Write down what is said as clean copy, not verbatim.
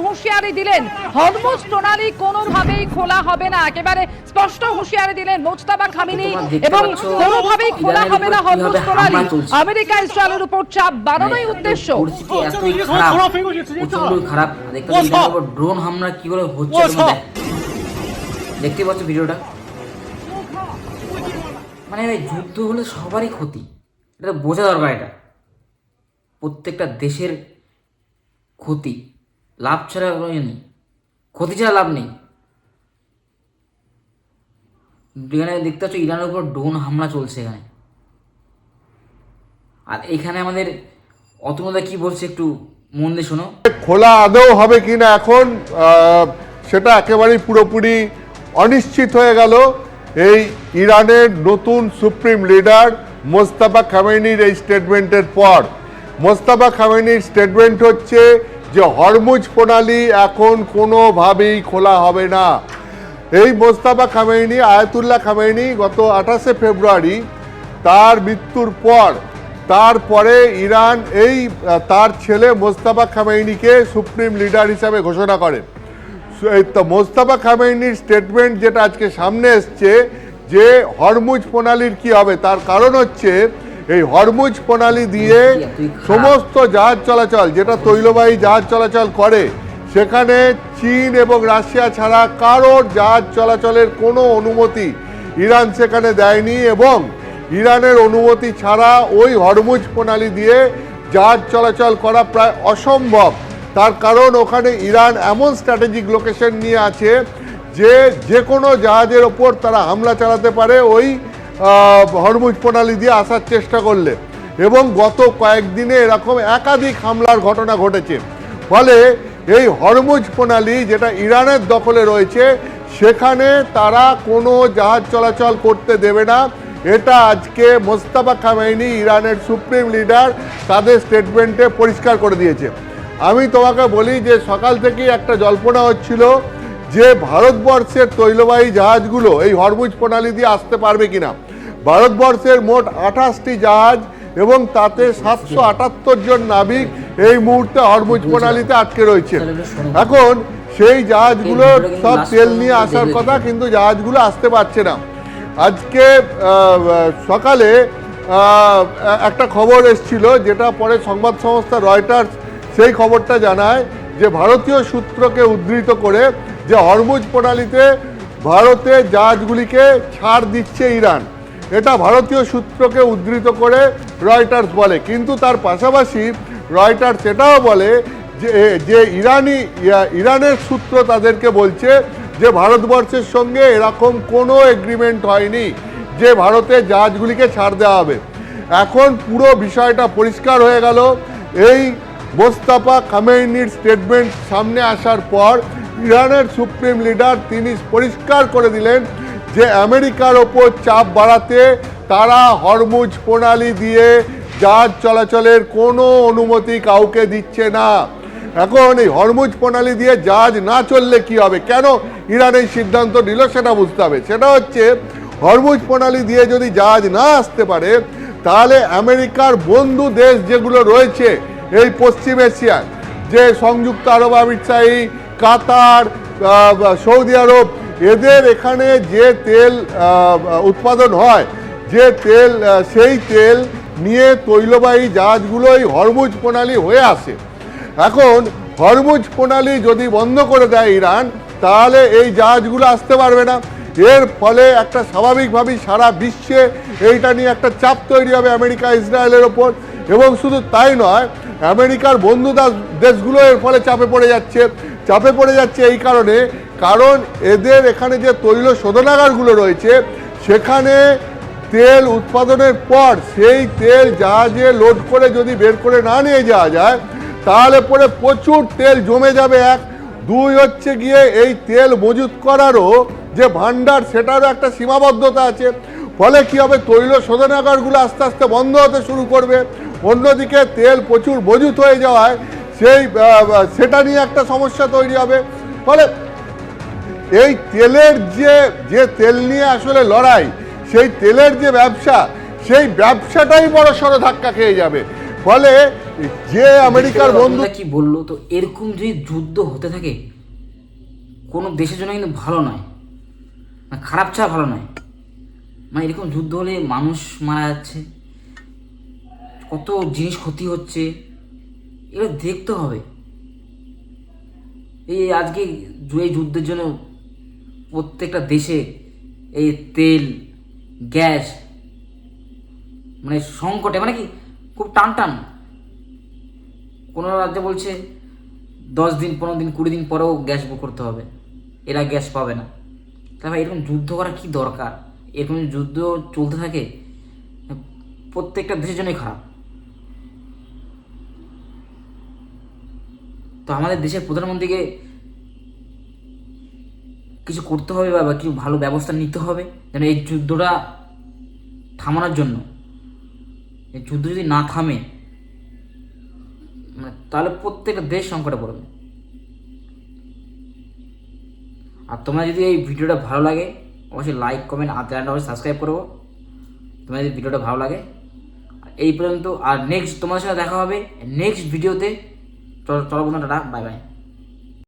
হুঁশিয়ারি দিলেন হরমুজ প্রণালী কোনোভাবেই খোলা হবে না, একেবারে স্পষ্ট হুঁশিয়ারি দিলেন মোজতাবা খামেনি এবং কোনোভাবেই খোলা হবে না হরমুজ প্রণালী। আমেরিকা ইসরায়েলের উপর চাপ বাড়ানোই উদ্দেশ্য। খারাপ ড্রোন হামলা কি করে হচ্ছে দেখতে পাচ্ছ ভিডিওটা। মানে যুদ্ধ হলে সবারই ক্ষতি, এটা বোঝা দরকার। এটা প্রত্যেকটা দেশের ক্ষতি, লাভ ছাড়া নেই, ক্ষতি ছাড়া লাভ নেই। এখানে দেখতে পাচ্ছ ইরানের উপর ড্রোন হামলা চলছে এখানে। আর এখানে আমাদের অতনুদা কি বলছে একটু মন দিয়ে শোনো। খোলা আদৌ হবে কিনা এখন সেটা একেবারেই পুরোপুরি অনিশ্চিত হয়ে গেল এই ইরানের নতুন সুপ্রিম লিডার মোজতাবা খামেনির এই স্টেটমেন্টের পর। মোজতাবা খামেনির স্টেটমেন্ট হচ্ছে যে হরমুজ প্রণালী এখন কোনোভাবেই খোলা হবে না। এই মোজতাবা খামেনি, আয়াতুল্লাহ খামেনি গত 28শে ফেব্রুয়ারি তার মৃত্যুর পর তারপরে ইরান তার ছেলে মোজতাবা খামেনিকে সুপ্রিম লিডার হিসাবে ঘোষণা করে। মোজতাবা খামেনির স্টেটমেন্ট যেটা আজকে সামনে এসছে যে হরমুজ প্রণালীর কি হবে, তার কারণ হচ্ছে এই হরমুজ প্রণালী দিয়ে সমস্ত জাহাজ চলাচল, যেটা তৈলবাহী জাহাজ চলাচল করে, সেখানে চীন এবং রাশিয়া ছাড়া কারোর জাহাজ চলাচলের কোনো অনুমতি ইরান সেখানে দেয়নি এবং ইরানের অনুমতি ছাড়া ওই হরমুজ প্রণালী দিয়ে জাহাজ চলাচল করা প্রায় অসম্ভব। তার কারণ ওখানে ইরান এমন স্ট্র্যাটেজিক লোকেশন নিয়ে আছে যে কোনো জাহাজের ওপর তারা হামলা চালাতে পারে ওই হরমুজ প্রণালী দিয়ে আসার চেষ্টা করলে, এবং গত কয়েকদিনে এরকম একাধিক হামলার ঘটনা ঘটেছে। ফলে এই হরমুজ প্রণালী যেটা ইরানের দখলে রয়েছে সেখানে তারা কোনো জাহাজ চলাচল করতে দেবে না। এটা আজকে মোজতাবা খামেনি, ইরানের সুপ্রিম লিডার, তাদের স্টেটমেন্টে পরিষ্কার করে দিয়েছে। আমি তোমাকে বলি যে সকাল থেকেই একটা জল্পনা হচ্ছিল যে ভারতবর্ষের তৈলবাহী জাহাজগুলো এই হরমুজ প্রণালী দিয়ে আসতে পারবে কিনা। ভারতবর্ষের মোট 28টি জাহাজ এবং তাতে 778 জন নাবিক এই মুহূর্তে হরমুজ প্রণালীতে আটকে রয়েছে। এখন সেই জাহাজগুলো সব তেল নিয়ে আসার কথা, কিন্তু জাহাজগুলো আসতে পারছে না। আজকে সকালে একটা খবর এসেছিল যেটা পরে সংবাদ সংস্থা রয়টার্স সেই খবরটা জানায় যে ভারতীয় সূত্রকে উদ্ধৃত করে যে হরমুজ প্রণালীতে ভারতের জাহাজগুলিকে ছাড় দিচ্ছে ইরান, এটা ভারতীয় সূত্রকে উদ্ধৃত করে রয়টার্স বলে। কিন্তু তার পাশাপাশি রয়টার্স এটাও বলে যে ইরানের সূত্র তাদেরকে বলছে যে ভারতবর্ষের সঙ্গে এরকম কোনো এগ্রিমেন্ট হয়নি যে ভারতের জাহাজগুলিকে ছাড় দেওয়া হবে। এখন পুরো বিষয়টা পরিষ্কার হয়ে গেল এই মোজতাবা খামেনির স্টেটমেন্ট সামনে আসার পর। ইরানের সুপ্রিম লিডার তিনি পরিষ্কার করে দিলেন যে আমেরিকার ওপর চাপ বাড়াতে তারা হরমুজ প্রণালী দিয়ে জাহাজ চলাচলের কোনো অনুমতি কাউকে দিচ্ছে না। এখন এই হরমুজ প্রণালী দিয়ে জাহাজ না চললে কি হবে, কেন ইরান এই সিদ্ধান্ত নিল সেটা বুঝতে হবে। সেটা হচ্ছে হরমুজ প্রণালী দিয়ে যদি জাহাজ না আসতে পারে তাহলে আমেরিকার বন্ধু দেশ যেগুলো রয়েছে এই পশ্চিম এশিয়ায়, যে সংযুক্ত আরব আমিরশাহী, কাতার, সৌদি আরব, এদের এখানে যে তেল উৎপাদন হয়, যে তেল, সেই তেল নিয়ে তৈলবাহী জাহাজগুলো এই হরমুজ প্রণালী হয়ে আসে। এখন হরমুজ প্রণালী যদি বন্ধ করে দেয় ইরান, তাহলে এই জাহাজগুলো আসতে পারবে না। এর ফলে একটা স্বাভাবিকভাবেই সারা বিশ্বে এইটা নিয়ে একটা চাপ তৈরি হবে আমেরিকা ইসরায়েলের ওপর। এবং শুধু তাই নয়, আমেরিকার বন্ধু দেশগুলো এর ফলে চাপে পড়ে যাচ্ছে এই কারণ এদের এখানে যে তৈল শোধনাগারগুলো রয়েছে সেখানে তেল উৎপাদনের পর সেই তেল জাহাজে লোড করে যদি বের করে না নিয়ে যাওয়া যায় তাহলে পরে প্রচুর তেল জমে যাবে। এক, দুই হচ্ছে গিয়ে এই তেল মজুত করারও যে ভান্ডার সেটারও একটা সীমাবদ্ধতা আছে। ফলে কি হবে, তৈল শোধনাগারগুলো আস্তে আস্তে বন্ধ হতে শুরু করবে। অন্যদিকে তেল প্রচুর মজুত হয়ে যাওয়ায় সেটা নিয়ে একটা সমস্যা তৈরি হবে। ফলে এই তেলের যে তেল নিয়ে আসলে লড়াই, সেই তেলের যে ব্যবসা, সেই ব্যবসাটাই বড় সড় ধাক্কা খেয়ে যাবে। ফলে যে আমেরিকার বন্ধু বন্ধুরা কি বললো, তো এরকম যদি যুদ্ধ হতে থাকে কোনো দেশের জন্য কিন্তু ভালো নয়, মানে খারাপ ছাড়া ভালো নয়। মানে এরকম যুদ্ধ হলে মানুষ মারা যাচ্ছে, কত জিনিস ক্ষতি হচ্ছে, এগুলো দেখতে হবে। এই আজকে এই যুদ্ধের জন্য প্রত্যেকটা দেশে এই তেল গ্যাস মানে সংকটে, মানে কি খুব টান টান। কোনো রাজ্যে বলছে 10 দিন 15 দিন 20 দিন পরেও গ্যাস বুক করতে হবে, এরা গ্যাস পাবে না। তাহলে এরকম যুদ্ধ করা কি দরকার? এরকম যুদ্ধ চলতে থাকে প্রত্যেকটা দেশের জন্যই খারাপ। তো আমাদের দেশের প্রধানমন্ত্রীকে কিছু করতে হবে বা কিছু ভালো ব্যবস্থা নিতে হবে যেন এই যুদ্ধটা থামানোর জন্য। এই যুদ্ধ যদি না থামে মানে তাহলে প্রত্যেকটা দেশ সংকটে পড়বে। আর তোমরা যদি এই ভিডিওটা ভালো লাগে অবশ্যই লাইক কমেন্ট আর চ্যানেলটা অবশ্যই সাবস্ক্রাইব করবো তোমার যদি ভিডিওটা ভালো লাগে। এই পর্যন্ত, আর নেক্সট তোমাদের সাথে দেখা হবে নেক্সট ভিডিওতে। চলো বন্ধুরা, টাটা, বাই বাই।